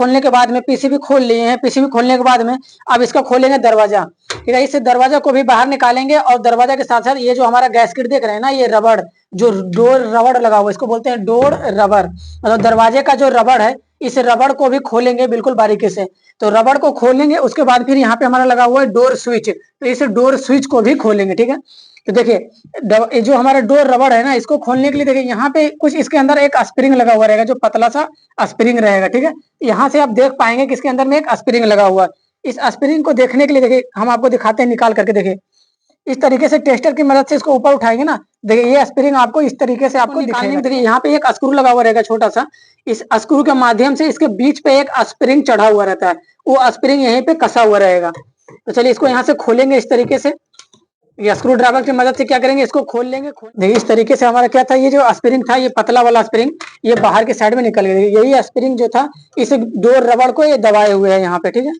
खोलने के बाद में पीसीबी खोल लिए हैं। पीसीबी खोलने के बाद में अब इसका खोलेंगे दरवाजा, ठीक है। इस दरवाजा को भी बाहर निकालेंगे और दरवाजा के साथ साथ ये जो हमारा गैस किट देख रहे हैं ना, ये रबड़, जो डोर रबड़ लगा हुआ है, इसको बोलते हैं डोर रबर, मतलब दरवाजे का जो रबड़ है, इस रबड़ को भी खोलेंगे बिल्कुल बारीकी से। तो रबड़ को खोलेंगे, उसके बाद फिर यहाँ पे हमारा लगा हुआ है डोर स्विच, तो इस डोर स्विच को भी खोलेंगे, ठीक है। तो देखिए जो हमारा डोर रबड़ है ना, इसको खोलने के लिए देखिए यहाँ पे कुछ इसके अंदर एक स्प्रिंग लगा हुआ रहेगा, जो पतला सा स्प्रिंग रहेगा, ठीक है। यहाँ से आप देख पाएंगे कि इसके अंदर में एक स्प्रिंग लगा हुआ है। इस स्प्रिंग को देखने के लिए देखिए हम आपको दिखाते हैं निकाल करके। देखिए इस तरीके से टेस्टर की मदद से इसको ऊपर उठाएंगे ना, देखिए ये स्प्रिंग आपको इस तरीके से आपको दिखाएंगे। देखिए यहाँ पे एक स्क्रू लगा हुआ रहेगा छोटा सा, इस स्क्रू के माध्यम से इसके बीच पे एक स्प्रिंग चढ़ा हुआ रहता है, वो स्प्रिंग यहीं पे कसा हुआ रहेगा। तो चलिए इसको यहाँ से खोलेंगे इस तरीके से, ये स्क्रू ड्राइवर की मदद से क्या करेंगे, इसको खोल लेंगे। देखिए इस तरीके से हमारा क्या था, ये जो स्प्रिंग था, ये पतला वाला स्प्रिंग, ये बाहर के साइड में निकल गया। यही स्प्रिंग जो था इस डोर रबड़ को ये दबाए हुए है यहाँ पे, ठीक है।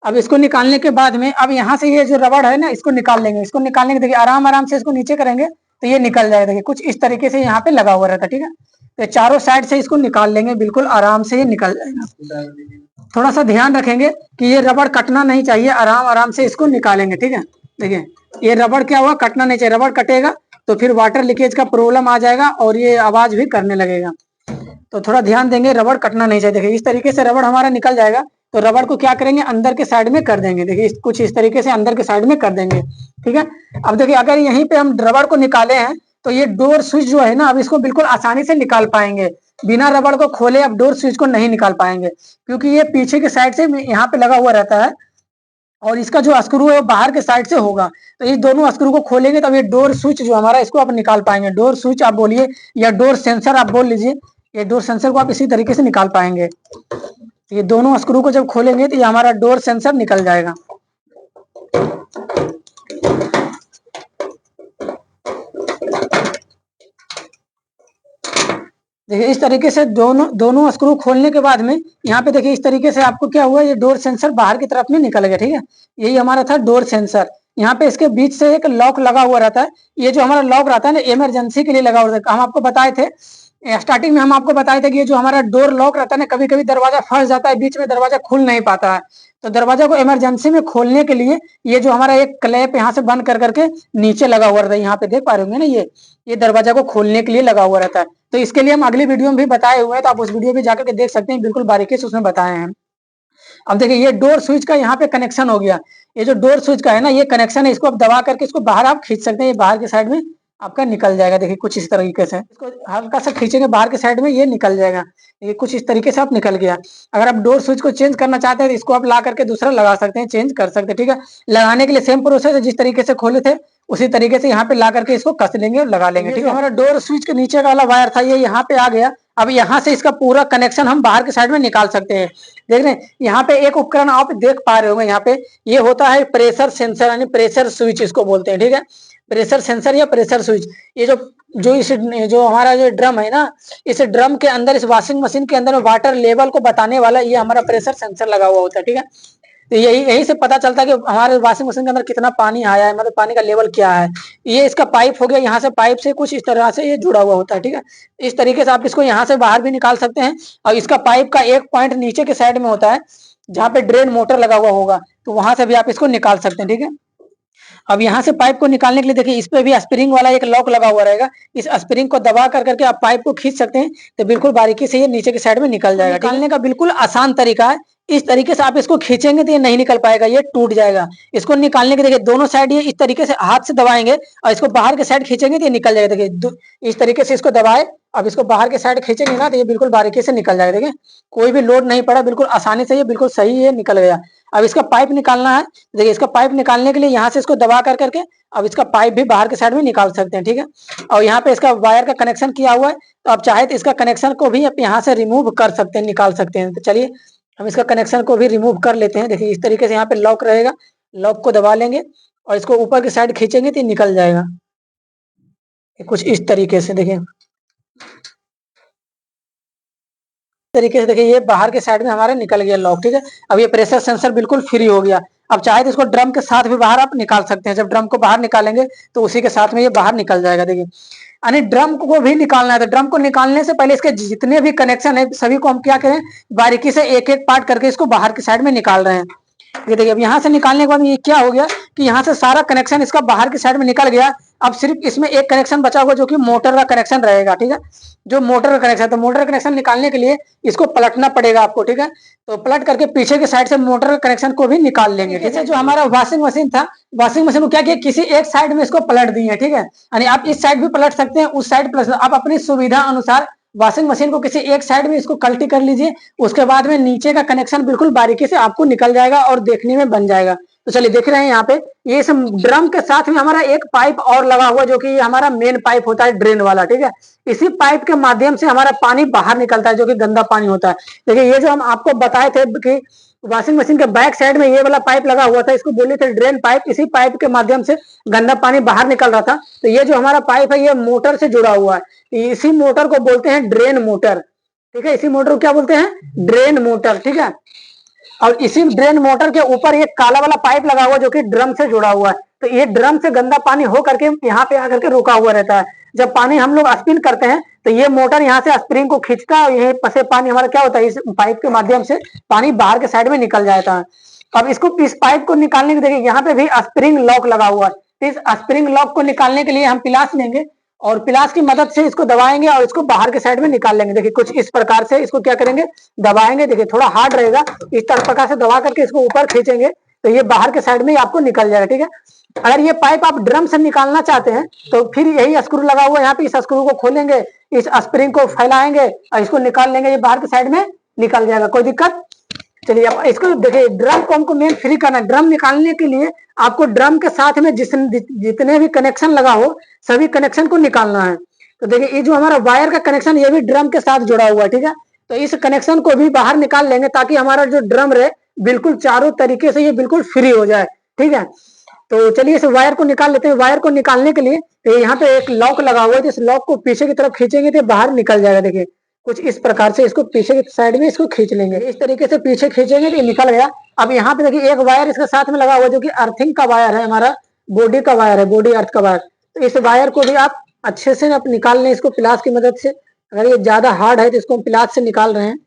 अब इसको निकालने के बाद में अब यहाँ से ये जो रबड़ है ना, इसको निकाल लेंगे। इसको निकालने के देखिए आराम आराम से इसको नीचे करेंगे तो ये निकल जाएगा। देखिए कुछ इस तरीके से यहाँ पे लगा हुआ रहता है, ठीक है। तो चारों साइड से इसको निकाल लेंगे, बिल्कुल आराम से ये निकल जाएगा। थोड़ा सा ध्यान रखेंगे कि ये रबड़ कटना नहीं चाहिए, आराम आराम से इसको निकालेंगे, ठीक है। देखिए ये रबड़ क्या हुआ, कटना नहीं चाहिए। रबड़ कटेगा तो फिर वाटर लीकेज का प्रॉब्लम आ जाएगा और ये आवाज भी करने लगेगा, तो थोड़ा ध्यान देंगे, रबड़ कटना नहीं चाहिए। देखिए इस तरीके से रबड़ हमारा निकल जाएगा। तो रबड़ को क्या करेंगे, अंदर के साइड में कर देंगे। देखिए कुछ इस तरीके से अंदर के साइड में कर देंगे, ठीक है। अब देखिए अगर यहीं पे हम रबड़ को निकाले हैं तो ये डोर स्विच जो है ना, अब इसको बिल्कुल आसानी से निकाल पाएंगे। बिना रबड़ को खोले अब डोर स्विच को नहीं निकाल पाएंगे, क्योंकि ये पीछे के साइड से यहाँ पे लगा हुआ रहता है और इसका जो स्क्रू है वो बाहर के साइड से होगा। तो इस दोनों स्क्रू को खोलेंगे तब ये डोर स्विच जो हमारा, इसको आप निकाल पाएंगे। डोर स्विच आप बोलिए या डोर सेंसर आप बोल लीजिए, ये डोर सेंसर को आप इसी तरीके से निकाल पाएंगे। ये दोनों स्क्रू को जब खोलेंगे तो ये हमारा डोर सेंसर निकल जाएगा। देखिए इस तरीके से दोनों स्क्रू खोलने के बाद में यहाँ पे देखिए इस तरीके से आपको क्या हुआ, ये डोर सेंसर बाहर की तरफ में निकल गया, ठीक है। यही हमारा था डोर सेंसर। यहाँ पे इसके बीच से एक लॉक लगा हुआ रहता है। ये जो हमारा लॉक रहता है ना, इमरजेंसी के लिए लगा हुआ रहता है। हम आपको बताए थे स्टार्टिंग में, हम आपको बताए थे कि ये जो हमारा डोर लॉक रहता है ना, कभी कभी दरवाजा फंस जाता है, बीच में दरवाजा खुल नहीं पाता है। तो दरवाजा को इमरजेंसी में खोलने के लिए ये जो हमारा एक क्लैप यहाँ से बंद कर करके नीचे लगा हुआ रहता है, यहाँ पे देख पा रहे होंगे ना, ये दरवाजा को खोलने के लिए लगा हुआ रहता है। तो इसके लिए हम अगली वीडियो में भी बताए हुए हैं, तो आप उस वीडियो में जाकर के देख सकते हैं, बिल्कुल बारीकी से उसमें बताए हैं। अब देखिए ये डोर स्विच का यहाँ पे कनेक्शन हो गया। ये जो डोर स्विच का है ना, ये कनेक्शन है, इसको आप दबा करके इसको बाहर आप खींच सकते हैं, ये बाहर के साइड में आपका निकल जाएगा। देखिए कुछ इस तरीके से इसको हल्का सा खींचेंगे बाहर के साइड में, ये निकल जाएगा। ये कुछ इस तरीके से आप निकल गया। अगर आप डोर स्विच को चेंज करना चाहते हैं तो इसको आप ला करके दूसरा लगा सकते हैं, चेंज कर सकते हैं, ठीक है। लगाने के लिए सेम प्रोसेस है, जिस तरीके से खोले थे उसी तरीके से यहाँ पे ला करके इसको कस लेंगे और लगा लेंगे, ठीक है। हमारा डोर स्विच के नीचे वाला वायर था, ये यहाँ पे आ गया। अब यहाँ से इसका पूरा कनेक्शन हम बाहर के साइड में निकाल सकते हैं। देख रहे हैं यहाँ पे एक उपकरण आप देख पा रहे होंगे, यहाँ पे ये होता है प्रेशर सेंसर, यानी प्रेशर स्विच इसको बोलते हैं, ठीक है। प्रेशर सेंसर या प्रेशर स्विच। ये जो हमारा जो ड्रम है ना, इस ड्रम के अंदर, इस वॉशिंग मशीन के अंदर वाटर लेवल को बताने वाला ये हमारा प्रेशर सेंसर लगा हुआ होता है, ठीक है। तो यही से पता चलता है कि हमारे वॉशिंग मशीन के अंदर कितना पानी आया है, मतलब पानी का लेवल क्या है। ये इसका पाइप हो गया, यहाँ से पाइप से कुछ इस तरह से ये जुड़ा हुआ होता है, ठीक है। इस तरीके से आप इसको यहाँ से बाहर भी निकाल सकते हैं। और इसका पाइप का एक पॉइंट नीचे के साइड में होता है, जहाँ पे ड्रेन मोटर लगा हुआ होगा, तो वहां से भी आप इसको निकाल सकते हैं, ठीक है। अब यहाँ से पाइप को निकालने के लिए देखिए इस पे भी स्प्रिंग वाला एक लॉक लगा हुआ रहेगा। इस स्प्रिंग को दबा कर करके आप पाइप को खींच सकते हैं, तो बिल्कुल बारीकी से ये नीचे के साइड में निकल जाएगा। निकालने का बिल्कुल आसान तरीका है। इस तरीके से आप इसको खींचेंगे तो ये नहीं निकल पाएगा, ये टूट जाएगा। इसको निकालने के देखिए दोनों साइड ये इस तरीके से हाथ से दबाएंगे और इसको बाहर के साइड खींचेंगे तो ये निकल जाएगा। देखिए इस तरीके से इसको दबाए, अब इसको बाहर के साइड खींचेंगे ना तो ये बिल्कुल बारीकी से निकल जाएगा। देखिए कोई भी लोड नहीं पड़ा, बिल्कुल आसानी से ये बिल्कुल सही ये निकल गया। अब इसका पाइप निकालना है। देखिए इसका पाइप निकालने के लिए यहाँ से इसको दबा कर करके अब इसका पाइप भी बाहर के साइड में निकाल सकते हैं, ठीक है। और यहाँ पे इसका वायर का कनेक्शन किया हुआ है, तो आप चाहे तो इसका कनेक्शन को भी आप यहाँ से रिमूव कर सकते हैं, निकाल सकते हैं। तो चलिए हम इसका कनेक्शन को भी रिमूव कर लेते हैं। देखिए इस तरीके से यहाँ पे लॉक रहेगा, लॉक को दबा लेंगे और इसको ऊपर की साइड खींचेंगे तो निकल जाएगा कुछ इस तरीके से। देखिए तरीके से देखिए ये बाहर के साइड में हमारा निकल गया लॉक, ठीक है। अब ये प्रेशर सेंसर बिल्कुल फ्री हो गया। अब चाहे तो इसको ड्रम के साथ भी बाहर आप निकाल सकते हैं। जब ड्रम को बाहर निकालेंगे तो उसी के साथ में ये बाहर निकल जाएगा। देखिए यानी ड्रम को भी निकालना है तो ड्रम को निकालने से पहले इसके जितने भी कनेक्शन है सभी को हम क्या करें, बारीकी से एक एक पार्ट करके इसको बाहर की साइड में निकाल रहे हैं। ये देखिए अब यहाँ से निकालने के बाद ये क्या हो गया कि यहाँ से सारा कनेक्शन इसका बाहर की साइड में निकल गया। अब सिर्फ इसमें एक कनेक्शन बचा हुआ जो कि मोटर का कनेक्शन रहेगा। ठीक है, जो मोटर का कनेक्शन, तो मोटर का कनेक्शन निकालने के लिए इसको पलटना पड़ेगा आपको। ठीक है, तो पलट करके पीछे की साइड से मोटर का कनेक्शन को भी निकाल लेंगे। जैसे जो हमारा वॉशिंग मशीन था, वॉशिंग मशीन को क्या किया, किसी एक साइड में इसको पलट दिए। ठीक है, यानी आप इस साइड भी पलट सकते हैं, उस साइड पलट सकते हैं। आप अपनी सुविधा अनुसार वॉशिंग मशीन को किसी एक साइड में इसको कल्टी कर लीजिए, उसके बाद में नीचे का कनेक्शन बिल्कुल बारीकी से आपको निकल जाएगा और देखने में बन जाएगा। तो चलिए देख रहे हैं यहाँ पे ये इस ड्रम के साथ में हमारा एक पाइप और लगा हुआ जो कि हमारा मेन पाइप होता है ड्रेन वाला। ठीक है, इसी पाइप के माध्यम से हमारा पानी बाहर निकलता है जो कि गंदा पानी होता है। देखिए ये जो हम आपको बताए थे कि वॉशिंग मशीन के बैक साइड में ये वाला पाइप लगा हुआ था, इसको बोले थे ड्रेन पाइप। इसी पाइप के माध्यम से गंदा पानी बाहर निकल रहा था। तो ये जो हमारा पाइप है ये मोटर से जुड़ा हुआ है। इसी मोटर को बोलते हैं ड्रेन मोटर। ठीक है, इसी मोटर को क्या बोलते हैं, ड्रेन मोटर। ठीक है, और इसी ड्रेन मोटर के ऊपर ये काला वाला पाइप लगा हुआ जो कि ड्रम से जुड़ा हुआ है। तो ये ड्रम से गंदा पानी हो करके यहाँ पे आकर के रुका हुआ रहता है। जब पानी हम लोग स्पिन करते हैं तो ये मोटर यहाँ से स्प्रिंग को खींचता है और यही फंसे पानी हमारा क्या होता है, इस पाइप के माध्यम से पानी बाहर के साइड में निकल जाता है। अब इसको इस पाइप को निकालने के देखिए यहाँ पे भी स्प्रिंग लॉक लगा हुआ है। तो इस स्प्रिंग लॉक को निकालने के लिए हम पिलास लेंगे और पिलास की मदद से इसको दबाएंगे और इसको बाहर के साइड में निकाल लेंगे। देखिए कुछ इस प्रकार से इसको क्या करेंगे, दबाएंगे। देखिए थोड़ा हार्ड रहेगा, इस प्रकार से दबा करके इसको ऊपर खींचेंगे तो ये बाहर के साइड में आपको निकल जाएगा। ठीक है, अगर ये पाइप आप ड्रम से निकालना चाहते हैं तो फिर यही स्क्रू लगा हुआ है यहाँ पे, इस स्क्रू को खोलेंगे, इस स्प्रिंग को फैलाएंगे और इसको निकाल लेंगे, ये बाहर के साइड में निकल जाएगा, कोई दिक्कत। चलिए अब इसको देखिए, ड्रम को हमको मेन फ्री करना है। ड्रम निकालने के लिए आपको ड्रम के साथ में जितने भी कनेक्शन लगा हो सभी कनेक्शन को निकालना है। तो देखिए ये जो हमारा वायर का कनेक्शन ये भी ड्रम के साथ जुड़ा हुआ है। ठीक है, तो इस कनेक्शन को भी बाहर निकाल लेंगे ताकि हमारा जो ड्रम रहे बिल्कुल चारों तरीके से ये बिल्कुल फ्री हो जाए। ठीक है, तो चलिए इस वायर को निकाल लेते हैं। वायर को निकालने के लिए तो यहाँ पे एक लॉक लगा हुआ है, जिस लॉक को पीछे की तरफ खींचेंगे तो बाहर निकल जाएगा। देखिए कुछ इस प्रकार से इसको पीछे की साइड में इसको खींच लेंगे, इस तरीके से पीछे खींचेंगे तो निकल गया। अब यहाँ पे देखिए एक वायर इसके साथ में लगा हुआ है जो कि अर्थिंग का वायर है, हमारा बॉडी का वायर है, बॉडी अर्थ का वायर। तो इस वायर को भी आप अच्छे से आप निकाल लें इसको पिलास की मदद से। अगर ये ज्यादा हार्ड है तो इसको हम पिलास से निकाल रहे हैं।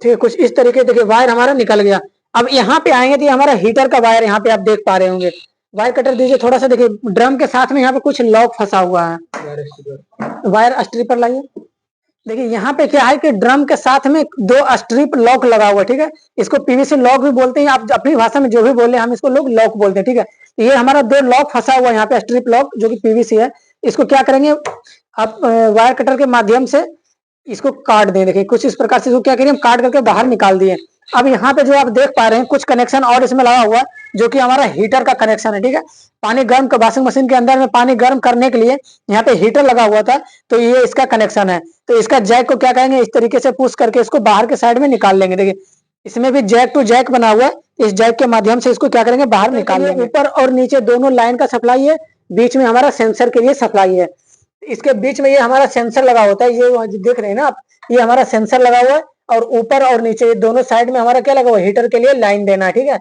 ठीक है, कुछ इस तरीके देखिए वायर हमारा निकल गया। अब यहाँ पे आएंगे तो ये हमारा हीटर का वायर यहाँ पे आप देख पा रहे होंगे। वायर कटर दीजिए थोड़ा सा। देखिए ड्रम के साथ में यहाँ पे कुछ लॉक फंसा हुआ है, वायर स्ट्रिपर लाइए। देखिए यहाँ पे क्या है कि ड्रम के साथ में दो स्ट्रिप लॉक लगा हुआ है। ठीक है, इसको पीवीसी लॉक भी बोलते हैं, आप अपनी भाषा में जो भी बोले हम इसको लोग लॉक बोलते हैं। ठीक है, तो ये हमारा दो लॉक फंसा हुआ है यहाँ पे, स्ट्रिप लॉक जो कि पीवीसी है। इसको क्या करेंगे, आप वायर कटर के माध्यम से इसको काट दें। देखिए कुछ इस प्रकार से इसको क्या करें, हम काट करके बाहर निकाल दिए। अब यहाँ पे जो आप देख पा रहे हैं कुछ कनेक्शन और इसमें लगा हुआ है जो कि हमारा हीटर का कनेक्शन है। ठीक है, पानी गर्म का वॉशिंग मशीन के अंदर में पानी गर्म करने के लिए यहाँ पे हीटर लगा हुआ था, तो ये इसका कनेक्शन है। तो इसका जैक को क्या करेंगे, इस तरीके से पुश करके इसको बाहर के साइड में निकाल लेंगे। देखिए इसमें भी जैक टू जैक बना हुआ है, इस जैक के माध्यम से इसको क्या करेंगे, बाहर निकाल लेंगे। ऊपर और नीचे दोनों लाइन का सप्लाई है, बीच में हमारा सेंसर के लिए सप्लाई है। इसके बीच में ये हमारा सेंसर लगा होता है, ये देख रहे हैं ना आप, ये हमारा सेंसर लगा हुआ है। और ऊपर और नीचे दोनों साइड में हमारा क्या लगा हुआ है, हीटर के लिए लाइन देना है। ठीक है,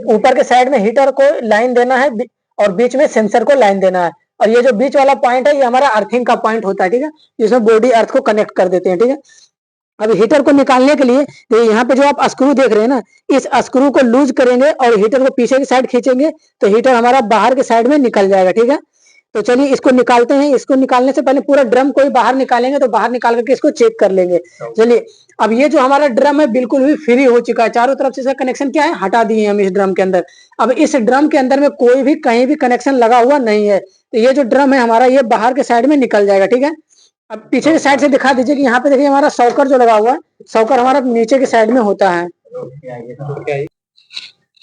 ऊपर के साइड में हीटर को लाइन देना है और बीच में सेंसर को लाइन देना है। और ये जो बीच वाला पॉइंट है ये हमारा अर्थिंग का पॉइंट होता है। ठीक है, जिसमें बॉडी अर्थ को कनेक्ट कर देते हैं। ठीक है, अब हीटर को निकालने के लिए तो यहाँ पे जो आप स्क्रू देख रहे हैं ना, इस स्क्रू को लूज करेंगे और हीटर को पीछे की साइड खींचेंगे तो हीटर हमारा बाहर के साइड में निकल जाएगा। ठीक है, तो चलिए इसको निकालते हैं। इसको निकालने से पहले पूरा ड्रम को ही बाहर निकालेंगे, तो बाहर निकाल करके इसको चेक कर लेंगे। चलिए अब ये जो हमारा ड्रम है बिल्कुल भी फ्री हो चुका है, चारों तरफ से इसका कनेक्शन क्या है हटा दिए हम इस ड्रम के अंदर। अब इस ड्रम के अंदर में कोई भी कहीं भी कनेक्शन लगा हुआ नहीं है, तो ये जो ड्रम है हमारा ये बाहर के साइड में निकल जाएगा। ठीक है, अब पीछे की साइड से दिखा दीजिए कि यहाँ पे देखिए हमारा सॉकर जो लगा हुआ है, सॉकर हमारा नीचे की साइड में होता है।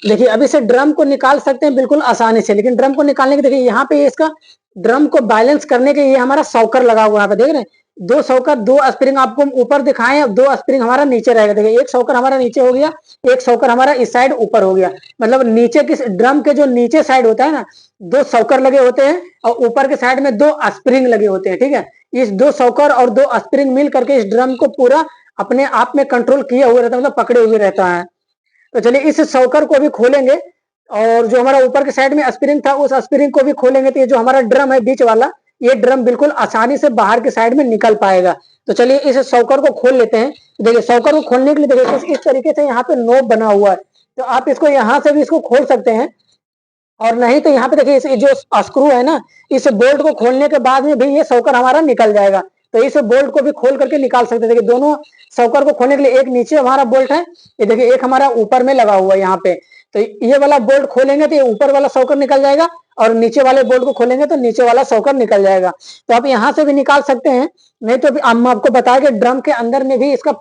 देखिए अब इसे ड्रम को निकाल सकते हैं बिल्कुल आसानी से, लेकिन ड्रम को निकालने के देखिए यहाँ पे इसका ड्रम को बैलेंस करने के लिए हमारा सॉकर लगा हुआ है। यहाँ पे देख रहे हैं दो सॉकर, दो स्प्रिंग आपको ऊपर दिखाए, अब दो स्प्रिंग हमारा नीचे रहेगा। देखिए एक सॉकर हमारा नीचे हो गया, एक सॉकर हमारा इस साइड ऊपर हो गया। मतलब नीचे की ड्रम के जो नीचे साइड होता है ना, दो सॉकर लगे होते हैं और ऊपर के साइड में दो स्प्रिंग लगे होते हैं। ठीक है, इस दो सॉकर और दो स्प्रिंग मिल करके इस ड्रम को पूरा अपने आप में कंट्रोल किया हुआ रहता है, मतलब पकड़े हुए रहता है। तो चलिए इस सॉकर को भी खोलेंगे और जो हमारा ऊपर के साइड में स्प्रिंग था उस स्प्रिंग को भी खोलेंगे, तो ये जो हमारा ड्रम है बीच वाला, ये ड्रम बिल्कुल आसानी से बाहर के साइड में निकल पाएगा। तो चलिए इस सॉकर को खोल लेते हैं। देखिए सॉकर को खोलने के लिए देखिए इस तरीके से यहाँ पे नोब बना हुआ है, तो आप इसको यहाँ से भी इसको खोल सकते हैं, और नहीं तो यहाँ पे देखिए जो स्क्रू है ना, इस बोल्ट को खोलने के बाद में भी ये सॉकर हमारा निकल जाएगा। तो इस बोल्ट को भी खोल करके निकाल सकते हैं। देखिए दोनों सॉकर को खोलने के लिए एक नीचे हमारा बोल्ट है, ये देखिए एक हमारा ऊपर में लगा हुआ है यहाँ पे। तो ये वाला बोल्ट खोलेंगे तो ये ऊपर वाला सॉकर निकल जाएगा, और नीचे वाले बोल्ट को खोलेंगे तो नीचे वाला सॉकर निकल जाएगा। तो आप यहाँ से भी निकाल सकते हैं, नहीं तो हम आपको बताया कि ड्रम के अंदर में भी इसका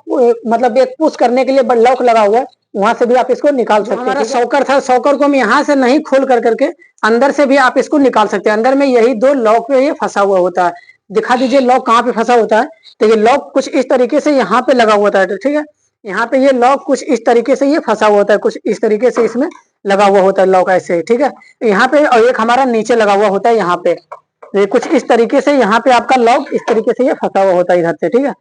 मतलब एक पुश करने के लिए लॉक लगा हुआ है, वहां से भी आप इसको निकाल सकते हैं। हमारा सॉकर था, सॉकर को हम यहाँ से नहीं खोल करके अंदर से भी आप इसको निकाल सकते हैं। अंदर में यही दो लॉक पे ये फंसा हुआ होता है। दिखा दीजिए लॉक कहाँ पे फंसा होता है। तो ये लॉक कुछ इस तरीके से यहाँ पे लगा हुआ था, ठीक है। यहाँ पे ये लॉक कुछ इस तरीके से ये फंसा हुआ होता है, कुछ इस तरीके से इसमें लगा हुआ होता है लॉक ऐसे, ठीक है। यहाँ पे और एक हमारा नीचे लगा हुआ होता है यहाँ पे, ये कुछ इस तरीके से यहाँ पे आपका लॉक इस तरीके से ये फंसा हुआ होता है इधर से, ठीक है।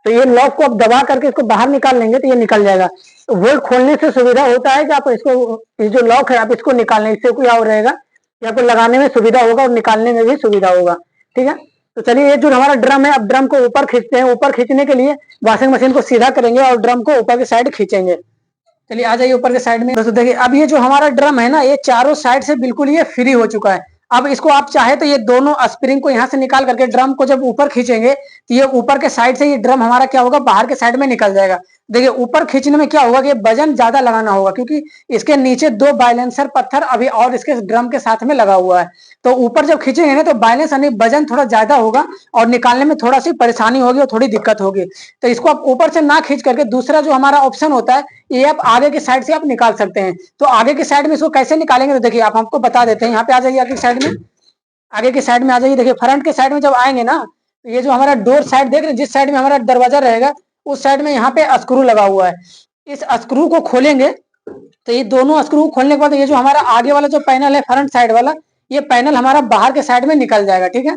तो ये लॉक को आप दबा करके इसको बाहर निकाल लेंगे तो ये निकल जाएगा। तो बोल्ट खोलने से सुविधा होता है कि आप इसको, ये जो लॉक है आप इसको निकालने, इससे क्या हो रहेगा कि आपको लगाने में सुविधा होगा और निकालने में भी सुविधा होगा, ठीक है। तो चलिए ये जो हमारा ड्रम है, अब ड्रम को ऊपर खींचते हैं। ऊपर खींचने के लिए वॉशिंग मशीन को सीधा करेंगे और ड्रम को ऊपर की साइड खींचेंगे। चलिए आ जाइए ऊपर के साइड में। दोस्तों देखिए अब ये जो हमारा ड्रम है ना, ये चारों साइड से बिल्कुल ये फ्री हो चुका है। अब इसको आप चाहे तो ये दोनों स्प्रिंग को यहाँ से निकाल करके ड्रम को जब ऊपर खींचेंगे तो ये ऊपर के साइड से ये ड्रम हमारा क्या होगा, बाहर के साइड में निकल जाएगा। देखिए ऊपर खींचने में क्या होगा कि वजन ज्यादा लगाना होगा, क्योंकि इसके नीचे दो बैलेंसर पत्थर अभी और इसके ड्रम के साथ में लगा हुआ है। तो ऊपर जब खींचेंगे ना तो बैलेंस यानी वजन थोड़ा ज्यादा होगा और निकालने में थोड़ा सी परेशानी होगी और थोड़ी दिक्कत होगी। तो इसको आप ऊपर से ना खींच करके दूसरा जो हमारा ऑप्शन होता है, ये आप आगे की साइड से आप निकाल सकते हैं। तो आगे की साइड में इसको कैसे निकालेंगे, तो देखिए आप हमको बता देते हैं। यहाँ पे आ जाइए आगे की साइड में, आगे की साइड में आ जाइए। देखिए फ्रंट के साइड में जब आएंगे ना, तो ये जो हमारा डोर साइड देख रहे हैं, जिस साइड में हमारा दरवाजा रहेगा उस साइड में यहाँ पे स्क्रू लगा हुआ है। इस स्क्रू को खोलेंगे तो ये दोनों स्क्रू खोलने के बाद ये जो हमारा आगे वाला जो पैनल है फ्रंट साइड वाला, ये पैनल हमारा बाहर के साइड में निकल जाएगा, ठीक है।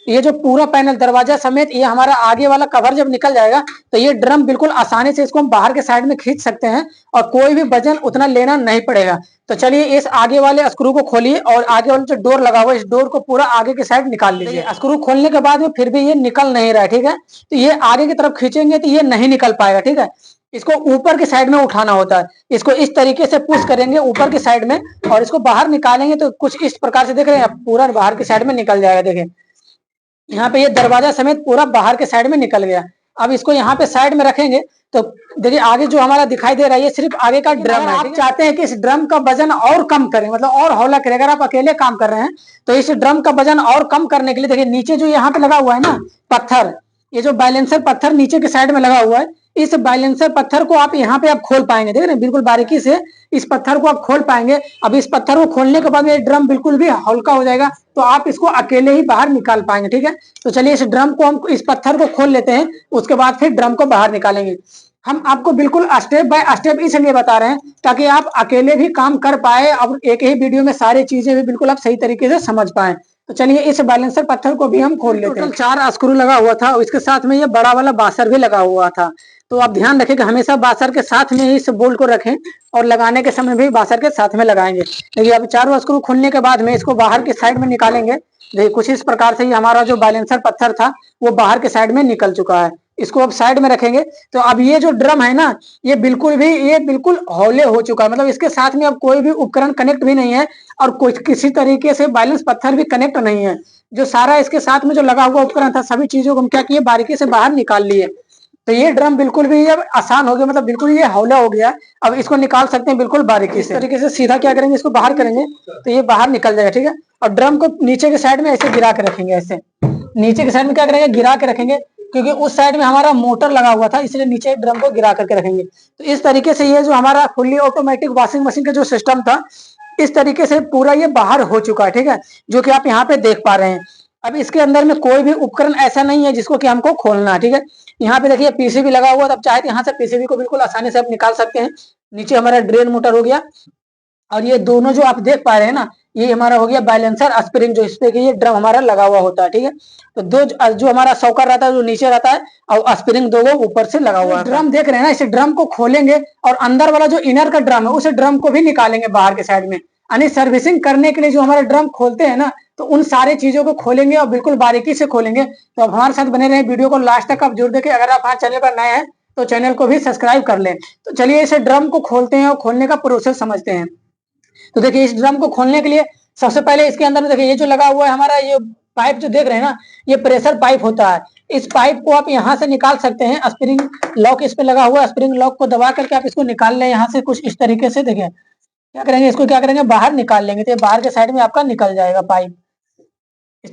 ये जो पूरा पैनल दरवाजा समेत ये हमारा आगे वाला कवर जब निकल जाएगा तो ये ड्रम बिल्कुल आसानी से इसको हम बाहर के साइड में खींच सकते हैं और कोई भी वजन उतना लेना नहीं पड़ेगा। तो चलिए इस आगे वाले स्क्रू को खोलिए और आगे वाला जो डोर लगा हुआ है इस डोर को पूरा आगे की साइड निकाल लीजिए। स्क्रू खोलने के बाद में फिर भी ये निकल नहीं रहा है, ठीक है। तो ये आगे की तरफ खींचेंगे तो ये नहीं निकल पाएगा, ठीक है। इसको ऊपर की साइड में उठाना होता है। इसको इस तरीके से पुश करेंगे ऊपर की साइड में और इसको बाहर निकालेंगे तो कुछ इस प्रकार से देख रहे हैं, पूरा बाहर की साइड में निकल जाएगा। देखिए यहाँ पे ये दरवाजा समेत पूरा बाहर के साइड में निकल गया। अब इसको यहाँ पे साइड में रखेंगे तो देखिए आगे जो हमारा दिखाई दे रहा है ये सिर्फ आगे का ड्रम है। आप चाहते हैं कि इस ड्रम का वजन और कम करें, मतलब और हौला करें, अगर आप अकेले काम कर रहे हैं तो इस ड्रम का वजन और कम करने के लिए देखिए नीचे जो यहाँ पे लगा हुआ है ना पत्थर, ये जो बैलेंसर पत्थर नीचे के साइड में लगा हुआ है, इस बैलेंसर पत्थर को आप यहाँ पे आप खोल पाएंगे। देख रहे हैं बिल्कुल बारीकी से इस पत्थर को आप खोल पाएंगे। अब इस पत्थर को खोलने के बाद ये ड्रम बिल्कुल भी हल्का हो जाएगा, तो आप इसको अकेले ही बाहर निकाल पाएंगे, ठीक है। तो चलिए इस ड्रम को हम इस पत्थर को खोल लेते हैं, उसके बाद फिर ड्रम को बाहर निकालेंगे। हम आपको बिल्कुल स्टेप बाय स्टेप इसलिए बता रहे हैं ताकि आप अकेले भी काम कर पाए और एक ही वीडियो में सारी चीजें भी बिल्कुल आप सही तरीके से समझ पाए। तो चलिए इस बैलेंसर पत्थर को भी हम खोल लेते हैं। 4 स्क्रू लगा हुआ था और इसके साथ में ये बड़ा वाला बासर भी लगा हुआ था। तो आप ध्यान रखें कि हमेशा बासर के साथ में ही इस बोल्ट को रखें और लगाने के समय भी बासर के साथ में लगाएंगे। देखिए अब चारों स्क्रू खोलने के बाद में इसको बाहर की साइड में निकालेंगे। देखिए कुछ इस प्रकार से ही हमारा जो बैलेंसर पत्थर था वो बाहर के साइड में निकल चुका है। इसको अब साइड में रखेंगे तो अब ये जो ड्रम है ना ये बिल्कुल हौले हो चुका है, मतलब इसके साथ में अब कोई भी उपकरण कनेक्ट भी नहीं है और कोई किसी तरीके से बैलेंस पत्थर भी कनेक्ट नहीं है। जो सारा इसके साथ में जो लगा हुआ उपकरण था सभी चीजों को हम क्या किए, बारीकी से बाहर निकाल लिए। तो ये ड्रम बिल्कुल भी अब आसान हो गया, मतलब बिल्कुल ये हौला हो गया। अब इसको निकाल सकते हैं बिल्कुल बारीकी से। तरीके से सीधा क्या करेंगे, इसको बाहर करेंगे तो ये बाहर निकल जाएगा, ठीक है। और ड्रम को नीचे के साइड में ऐसे गिरा के रखेंगे, ऐसे नीचे के साइड में क्या करेंगे, गिरा के रखेंगे, क्योंकि उस साइड में हमारा मोटर लगा हुआ था इसलिए नीचे ड्रम को गिरा करके रखेंगे। तो इस तरीके से ये जो हमारा फुल्ली ऑटोमेटिक वॉशिंग मशीन का जो सिस्टम था इस तरीके से पूरा ये बाहर हो चुका है, ठीक है, जो कि आप यहाँ पे देख पा रहे हैं। अब इसके अंदर में कोई भी उपकरण ऐसा नहीं है जिसको कि हमको खोलना है, ठीक है। यहाँ पे देखिए पीसीबी लगा हुआ है, तब चाहे तो यहाँ से पीसीबी को बिल्कुल आसानी से आप निकाल सकते हैं। नीचे हमारा ड्रेन मोटर हो गया और ये दोनों जो आप देख पा रहे हैं ना ये हमारा हो गया बैलेंसर स्प्रिंग, जो इस पे कि ये ड्रम हमारा लगा हुआ होता है, ठीक है। तो दो जो हमारा सॉकर रहता है जो नीचे रहता है, और स्प्रिंग दो वो ऊपर से लगा हुआ है। ड्रम देख रहे हैं ना, इस ड्रम को खोलेंगे और अंदर वाला जो इनर का ड्रम है उस ड्रम को भी निकालेंगे बाहर के साइड में। यानी सर्विसिंग करने के लिए जो हमारा ड्रम खोलते हैं ना, तो उन सारी चीजों को खोलेंगे और बिल्कुल बारीकी से खोलेंगे। तो अब हमारे साथ बने रहे वीडियो को लास्ट तक आप जरूर देखें। अगर आप हमारे चैनल पर नए हैं तो चैनल को भी सब्सक्राइब कर लें। तो चलिए इसे ड्रम को खोलते हैं और खोलने का प्रोसेस समझते हैं। तो देखिए इस ड्रम को खोलने के लिए सबसे पहले इसके अंदर देखिए ये जो लगा हुआ है हमारा, ये पाइप जो देख रहे हैं ना, ये प्रेशर पाइप होता है। इस पाइप को आप यहाँ से निकाल सकते हैं। स्प्रिंग लॉक इस पे लगा हुआ है, स्प्रिंग लॉक को दबा करके आप इसको निकाल लें यहाँ से कुछ इस तरीके से। देखिए क्या करेंगे, इसको क्या करेंगे, बाहर निकाल लेंगे। तो ये बाहर के साइड में आपका निकल जाएगा पाइप।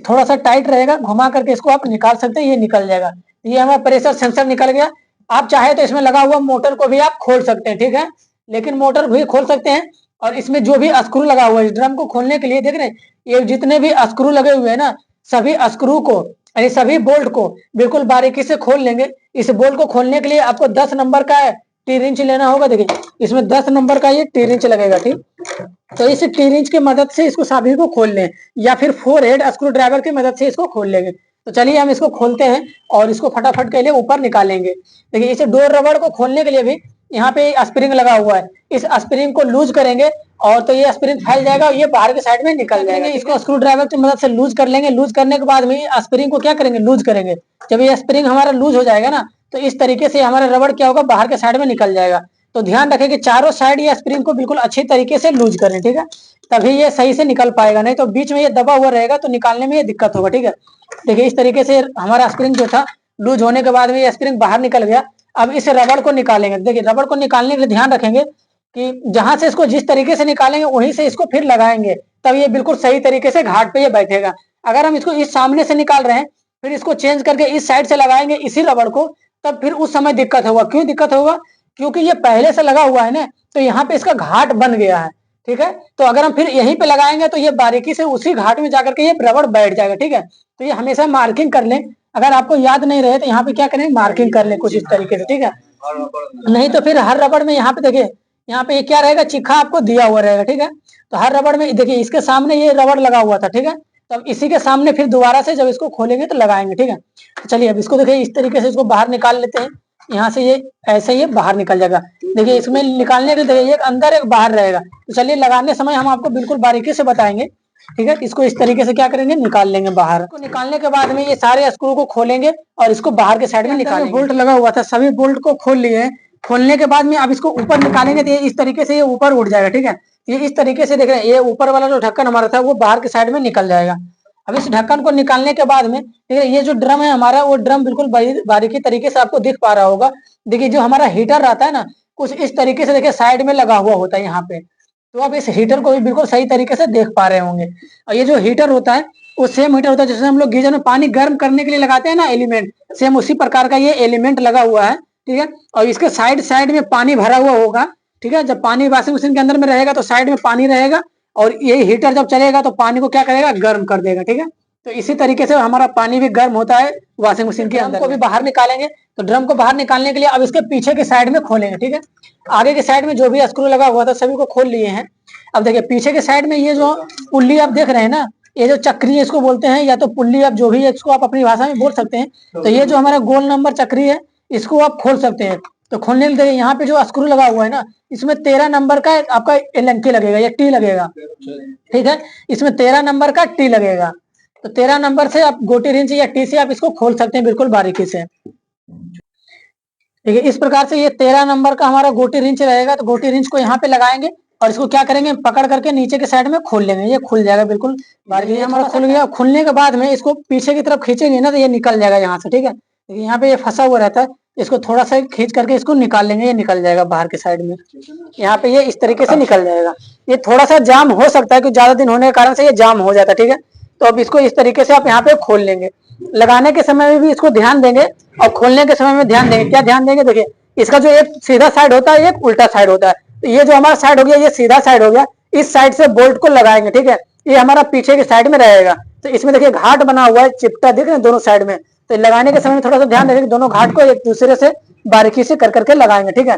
थोड़ा सा टाइट रहेगा, घुमा करके इसको आप निकाल सकते हैं, ये निकल जाएगा। ये हमारा प्रेशर सेंसर निकल गया। आप चाहे तो इसमें लगा हुआ मोटर को भी आप खोल सकते हैं, ठीक है, लेकिन मोटर भी खोल सकते हैं। और इसमें जो भी स्क्रू लगा हुआ है इस ड्रम को खोलने के लिए, देख रहे हैं ये जितने भी स्क्रू लगे हुए हैं ना, सभी स्क्रू को यानी सभी बोल्ट को बिल्कुल बारीकी से खोल लेंगे। इस बोल्ट को खोलने के लिए आपको 10 नंबर का टी रिंच लेना होगा। देखिए इसमें 10 नंबर का ये टी रिंच लगेगा, ठीक। तो इस टी रिंच की मदद से इसको सभी को खोल लें, या फिर 4 हेड स्क्रू ड्राइवर की मदद से इसको खोल लेंगे। तो चलिए हम इसको खोलते हैं और इसको फटाफट के लिए ऊपर निकालेंगे। देखिए इसे डोर रबड़ को खोलने के लिए भी यहाँ पे स्प्रिंग लगा हुआ है। इस स्प्रिंग को लूज करेंगे और तो ये स्प्रिंग फैल जाएगा और ये बाहर के साइड में निकल जाएगा। इसको स्क्रू ड्राइवर की मदद से लूज कर लेंगे। लूज करने के बाद में स्प्रिंग को क्या करेंगे, लूज करेंगे। जब ये स्प्रिंग हमारा लूज हो जाएगा ना, तो इस तरीके से हमारा रबड़ क्या होगा, बाहर के साइड में निकल जाएगा। तो ध्यान रखें कि चारों साइड ये स्प्रिंग को बिल्कुल अच्छी तरीके से लूज करें, ठीक है, तभी ये सही से निकल पाएगा। नहीं तो बीच में ये दबा हुआ रहेगा तो निकालने में ये दिक्कत होगा, ठीक है। देखिए इस तरीके से हमारा स्प्रिंग जो था लूज होने के बाद में ये स्प्रिंग बाहर निकल गया। अब इस रबड़ को निकालेंगे। देखिए रबड़ को निकालने के लिए ध्यान रखेंगे कि जहां से इसको जिस तरीके से निकालेंगे वहीं से इसको फिर लगाएंगे, तब ये बिल्कुल सही तरीके से घाट पे ये बैठेगा। अगर हम इसको इस सामने से निकाल रहे हैं फिर इसको चेंज करके इस साइड से लगाएंगे इसी रबड़ को, तब फिर उस समय दिक्कत होगा। क्यों दिक्कत होगा, क्योंकि ये पहले से लगा हुआ है ना, तो यहाँ पे इसका घाट बन गया है, ठीक है। तो अगर हम फिर यहीं पे लगाएंगे तो ये बारीकी से उसी घाट में जाकर के ये रबड़ बैठ जाएगा, ठीक है। तो ये हमेशा मार्किंग कर लें। अगर आपको याद नहीं रहे तो यहाँ पे क्या करें, मार्किंग कर लें कुछ इस तरीके से, ठीक है। नहीं तो फिर हर रबड़ में यहाँ पे देखिए, यहाँ पे ये क्या रहेगा, चिक्खा आपको दिया हुआ रहेगा, ठीक है। तो हर रबड़ में देखिए इसके सामने ये रबड़ लगा हुआ था, ठीक है। तो अब इसी के सामने फिर दोबारा से जब इसको खोलेंगे तो लगाएंगे, ठीक है। तो चलिए अब इसको देखिए इस तरीके से इसको बाहर निकाल लेते हैं। यहाँ से ये ऐसे ही बाहर निकल जाएगा। देखिए इसमें निकालने के लिए एक अंदर एक बाहर रहेगा। तो चलिए लगाने समय हम आपको बिल्कुल बारीकी से बताएंगे, ठीक है। इसको इस तरीके से क्या करेंगे, निकाल लेंगे बाहर। इसको निकालने के बाद में ये सारे स्क्रू को खोलेंगे और इसको बाहर के साइड में निकालेंगे। बोल्ट लगा हुआ था, सभी बोल्ट को खोल लिए हैं। खोलने के बाद में अब इसको ऊपर निकालेंगे तो ये इस तरीके से ये ऊपर उठ जाएगा, ठीक है। ये इस तरीके से देख रहे हैं, ये ऊपर वाला जो ढक्कन हमारा था वो बाहर के साइड में निकल जाएगा। अब इस ढक्कन को निकालने के बाद में देखिए ये जो ड्रम है हमारा, वो ड्रम बिल्कुल बारीकी तरीके से आपको दिख पा रहा होगा। देखिए जो हमारा हीटर रहता है ना, कुछ इस तरीके से देखिए साइड में लगा हुआ होता है यहाँ पे। तो आप इस हीटर को भी बिल्कुल सही तरीके से देख पा रहे होंगे। और ये जो हीटर होता है वो सेम हीटर होता है जैसे हम लोग गीजर में पानी गर्म करने के लिए लगाते हैं ना एलिमेंट, सेम उसी प्रकार का ये एलिमेंट लगा हुआ है, ठीक है। और इसके साइड साइड में पानी भरा हुआ होगा, ठीक है। जब पानी वॉशिंग मशीन के अंदर में रहेगा तो साइड में पानी रहेगा, और ये हीटर जब चलेगा तो पानी को क्या करेगा, गर्म कर देगा, ठीक है। तो इसी तरीके से हमारा पानी भी गर्म होता है वॉशिंग मशीन के अंदर। को भी बाहर निकालेंगे। तो ड्रम को बाहर निकालने के लिए अब इसके पीछे की साइड में खोलेंगे, ठीक है। आगे के साइड में जो भी स्क्रू लगा हुआ था सभी को खोल लिए हैं। अब देखिए पीछे के साइड में ये जो पुल्ली आप देख रहे हैं ना, ये जो चक्री है इसको बोलते हैं, या तो पुल्ली, आप जो भी है इसको आप अपनी भाषा में बोल सकते हैं। तो ये जो हमारा गोल नंबर चक्री है इसको आप खोल सकते हैं। तो खोलने के लिए यहाँ पे जो स्क्रू लगा हुआ है ना, इसमें 13 नंबर का आपका एलएनटी लगेगा, या टी लगेगा, ठीक है। इसमें 13 नंबर का टी लगेगा। तो 13 नंबर से आप गोटी रिंच या टी से आप इसको खोल सकते हैं बिल्कुल बारीकी से। ठीक है, इस प्रकार से ये 13 नंबर का हमारा गोटी रिंच रहेगा। तो गोटी रिंच को यहाँ पे लगाएंगे और इसको क्या करेंगे, पकड़ करके नीचे के साइड में खोल लेंगे। ये खुल जाएगा बिल्कुल बारीकी। हमारा खुल गया। खुलने के बाद में इसको पीछे की तरफ खींचेंगे ना तो ये निकल जाएगा यहाँ से, ठीक है। देखिए यहाँ पे ये फंसा हुआ रहता है, इसको थोड़ा सा खींच करके इसको निकाल लेंगे, ये निकल जाएगा बाहर के साइड में। यहाँ पे ये इस तरीके से निकल जाएगा। ये थोड़ा सा जाम हो सकता है कि ज्यादा दिन होने के कारण से ये जाम हो जाता है, ठीक है। तो अब इसको इस तरीके से आप यहाँ पे खोल लेंगे। लगाने के समय में भी इसको ध्यान देंगे और खोलने के समय में ध्यान देंगे। क्या ध्यान देंगे, देखिए इसका जो एक सीधा साइड होता है एक उल्टा साइड होता है। तो ये जो हमारा साइड हो गया ये सीधा साइड हो गया, इस साइड से बोल्ट को लगाएंगे, ठीक है। ये हमारा पीछे की साइड में रहेगा। तो इसमें देखिए घाट बना हुआ है, चिपटा देख रहे हैं दोनों साइड में। तो लगाने के समय में थोड़ा सा ध्यान देंगे, दोनों घाट को एक दूसरे से बारीकी से कर करके लगाएंगे, ठीक है।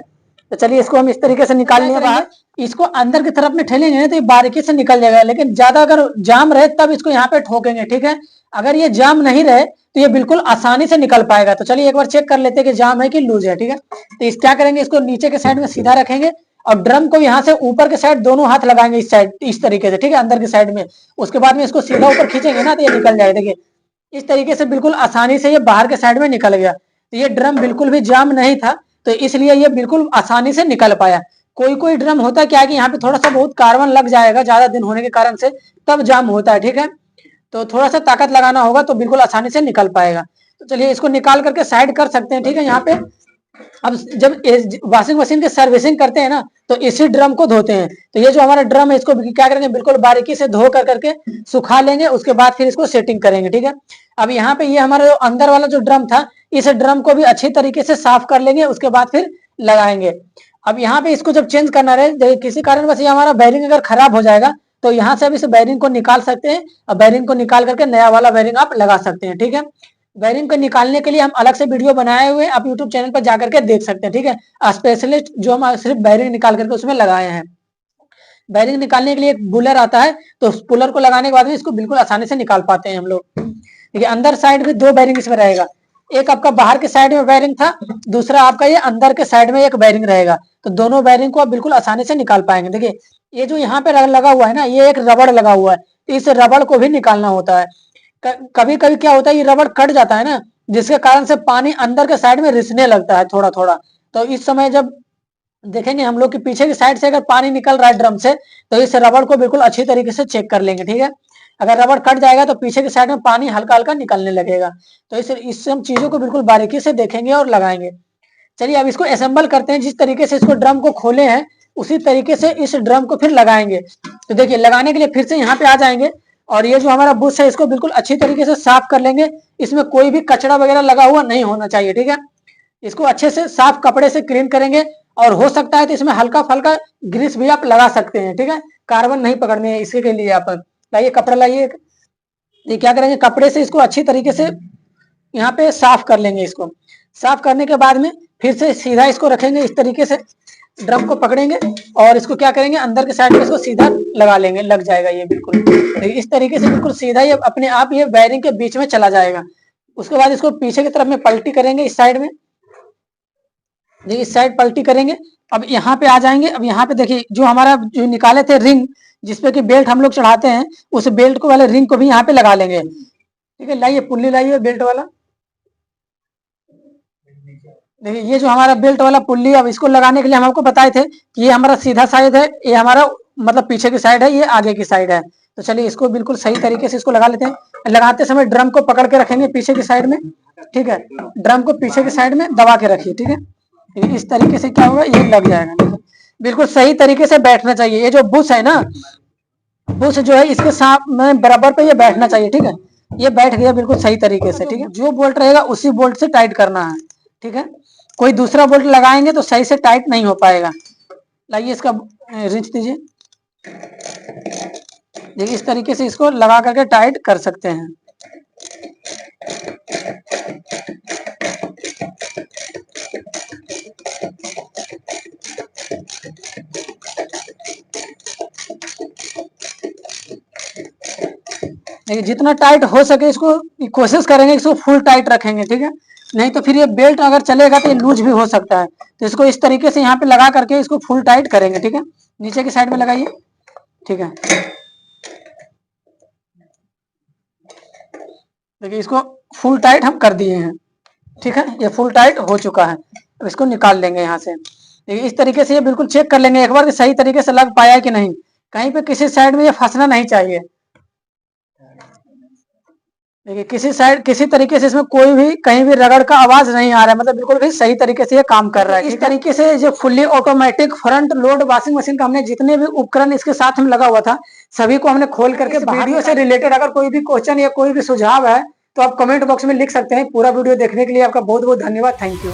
तो चलिए इसको हम इस तरीके से निकाल लेंगे बाहर। इसको अंदर की तरफ में ठेलेंगे तो ये बारीकी से निकल जाएगा, लेकिन ज्यादा अगर जाम रहे तब इसको यहाँ पे ठोकेंगे, ठीक है। अगर ये जाम नहीं रहे तो ये बिल्कुल आसानी से निकल पाएगा। तो चलिए एक बार चेक कर लेते हैं कि जाम है कि लूज है, ठीक है। तो इस क्या करेंगे, इसको नीचे के साइड में सीधा रखेंगे और ड्रम को यहाँ से ऊपर के साइड दोनों हाथ लगाएंगे इस साइड, इस तरीके से, ठीक है, अंदर के साइड में। उसके बाद में इसको सीधा ऊपर खींचेंगे ना तो ये निकल जाएगा। देखिए इस तरीके से बिल्कुल आसानी से ये बाहर के साइड में निकल गया। तो ये ड्रम बिल्कुल भी जाम नहीं था, तो इसलिए ये बिल्कुल आसानी से निकल पाया। कोई कोई ड्रम होता है क्या कि यहाँ पे थोड़ा सा बहुत कार्बन लग जाएगा ज्यादा दिन होने के कारण से, तब जाम होता है, ठीक है। तो थोड़ा सा ताकत लगाना होगा तो बिल्कुल आसानी से निकल पाएगा। तो चलिए इसको निकाल करके साइड कर सकते हैं, ठीक है। यहाँ पे अब जब वॉशिंग मशीन की सर्विसिंग करते हैं ना तो इसी ड्रम को धोते हैं। तो ये जो हमारा ड्रम है इसको क्या करेंगे, बिल्कुल बारीकी से धो कर करके सुखा लेंगे, उसके बाद फिर इसको सेटिंग करेंगे, ठीक है। अब यहाँ पे ये हमारा जो अंदर वाला जो ड्रम था, इस ड्रम को भी अच्छी तरीके से साफ कर लेंगे, उसके बाद फिर लगाएंगे। अब यहाँ पे इसको जब चेंज करना रहे, किसी कारणवश ये हमारा बैरिंग अगर खराब हो जाएगा तो यहाँ से अब इस बैरिंग को निकाल सकते हैं और बैरिंग को निकाल करके नया वाला बैरिंग आप लगा सकते हैं, ठीक है। बैरिंग को निकालने के लिए हम अलग से वीडियो बनाए हुए आप यूट्यूब चैनल पर जाकर के देख सकते हैं, ठीक है। स्पेशलिस्ट जो हम सिर्फ बैरिंग निकाल करके उसमें लगाए हैं। बैरिंग निकालने के लिए एक पुलर आता है, तो उस पुलर को लगाने के बाद में इसको बिल्कुल आसानी से निकाल पाते हैं हम लोग। देखिए अंदर साइड में दो बैरिंग इसमें रहेगा, एक आपका बाहर के साइड में बैरिंग था, दूसरा आपका ये अंदर के साइड में एक बैरिंग रहेगा। तो दोनों बैरिंग को आप बिल्कुल आसानी से निकाल पाएंगे। देखिए ये जो यहाँ पे लगा हुआ है ना, ये एक रबड़ लगा हुआ है, तो इस रबड़ को भी निकालना होता है। कभी कभी क्या होता है, ये रबड़ कट जाता है ना, जिसके कारण से पानी अंदर के साइड में रिसने लगता है थोड़ा थोड़ा। तो इस समय जब देखेंगे हम लोग कि पीछे की साइड से अगर पानी निकल रहा है ड्रम से, तो इस रबड़ को बिल्कुल अच्छी तरीके से चेक कर लेंगे, ठीक है। अगर रबड़ कट जाएगा तो पीछे की साइड में पानी हल्का हल्का निकलने लगेगा। तो इस हम चीजों को बिल्कुल बारीकी से देखेंगे और लगाएंगे। चलिए अब इसको असेंबल करते हैं। जिस तरीके से इसको ड्रम को खोले हैं उसी तरीके से इस ड्रम को फिर लगाएंगे। तो देखिए लगाने के लिए फिर से यहाँ पे आ जाएंगे और ये जो हमारा बुश है इसको बिल्कुल अच्छी तरीके से साफ कर लेंगे। इसमें कोई भी कचरा वगैरह लगा हुआ नहीं होना चाहिए, ठीक है। इसको अच्छे से साफ कपड़े से क्लीन करेंगे और हो सकता है तो इसमें हल्का फल्का ग्रीस भी आप लगा सकते हैं, ठीक है। कार्बन नहीं पकड़ने है, इसके लिए आप लाइए कपड़ा लाइए। ये क्या करेंगे, कपड़े से इसको अच्छी तरीके से यहाँ पे साफ कर लेंगे। इसको साफ करने के बाद में फिर से सीधा इसको रखेंगे, इस तरीके से ड्रम को पकड़ेंगे और इसको क्या करेंगे, अंदर के साइड में इसको सीधा लगा लेंगे, लग जाएगा ये बिल्कुल इस तरीके से, बिल्कुल सीधा ये अपने आप ये बैरिंग के बीच में चला जाएगा। उसके बाद इसको पीछे की तरफ में पलटी करेंगे, इस साइड में देखिए, इस साइड पलटी करेंगे। अब यहाँ पे आ जाएंगे। अब यहाँ पे देखिए जो हमारा जो निकाले थे रिंग, जिसपे कि बेल्ट हम लोग चढ़ाते हैं, उस बेल्ट को वाले रिंग को भी यहाँ पे लगा लेंगे, ठीक है। लाइए पुल्ली लाइए बेल्ट वाला। देखिए ये जो हमारा बेल्ट वाला पुल्ली, अब इसको लगाने के लिए हम आपको बताए थे कि ये हमारा सीधा साइड है, ये हमारा मतलब पीछे की साइड है, ये आगे की साइड है। तो चलिए इसको बिल्कुल सही तरीके से इसको लगा लेते हैं। लगाते समय ड्रम को पकड़ के रखेंगे पीछे की साइड में, ठीक है। ड्रम को पीछे की साइड में दबा के रखिए, ठीक है। इस तरीके से क्या होगा, ये लग जाएगा। बिल्कुल सही तरीके से बैठना चाहिए। ये जो बुश है ना, बुश जो है इसके साथ में बराबर पे ये बैठना चाहिए, ठीक है। ये बैठ गया बिल्कुल सही तरीके से, ठीक है। जो बोल्ट रहेगा उसी बोल्ट से टाइट करना है, ठीक है। कोई दूसरा बोल्ट लगाएंगे तो सही से टाइट नहीं हो पाएगा। लाइए इसका रिंच दीजिए। देखिए इस तरीके से इसको लगा करके टाइट कर सकते हैं। देखिए जितना टाइट हो सके इसको कोशिश करेंगे, इसको फुल टाइट रखेंगे, ठीक है। नहीं तो फिर ये बेल्ट अगर चलेगा तो ये लूज भी हो सकता है। तो इसको इस तरीके से यहाँ पे लगा करके इसको फुल टाइट करेंगे, ठीक है। नीचे की साइड में लगाइए, ठीक है। देखिए इसको फुल टाइट हम कर दिए हैं, ठीक है। ये फुल टाइट हो चुका है। अब इसको निकाल लेंगे यहाँ से। देखिए इस तरीके से ये बिल्कुल चेक कर लेंगे एक बार कि सही तरीके से लग पाया है कि नहीं। कहीं पे किसी साइड में ये फंसना नहीं चाहिए। देखिए किसी साइड किसी तरीके से इसमें कोई भी कहीं भी रगड़ का आवाज नहीं आ रहा है, मतलब बिल्कुल भी सही तरीके से ये काम कर रहा है। इस तरीके से जो fully automatic front load washing machine का हमने जितने भी उपकरण इसके साथ में लगा हुआ था सभी को हमने खोल करके वीडियो से रिलेटेड अगर कोई भी क्वेश्चन या कोई भी सुझाव है तो आप कमेंट बॉक्स में लिख सकते हैं। पूरा वीडियो देखने के लिए आपका बहुत बहुत धन्यवाद। Thank you.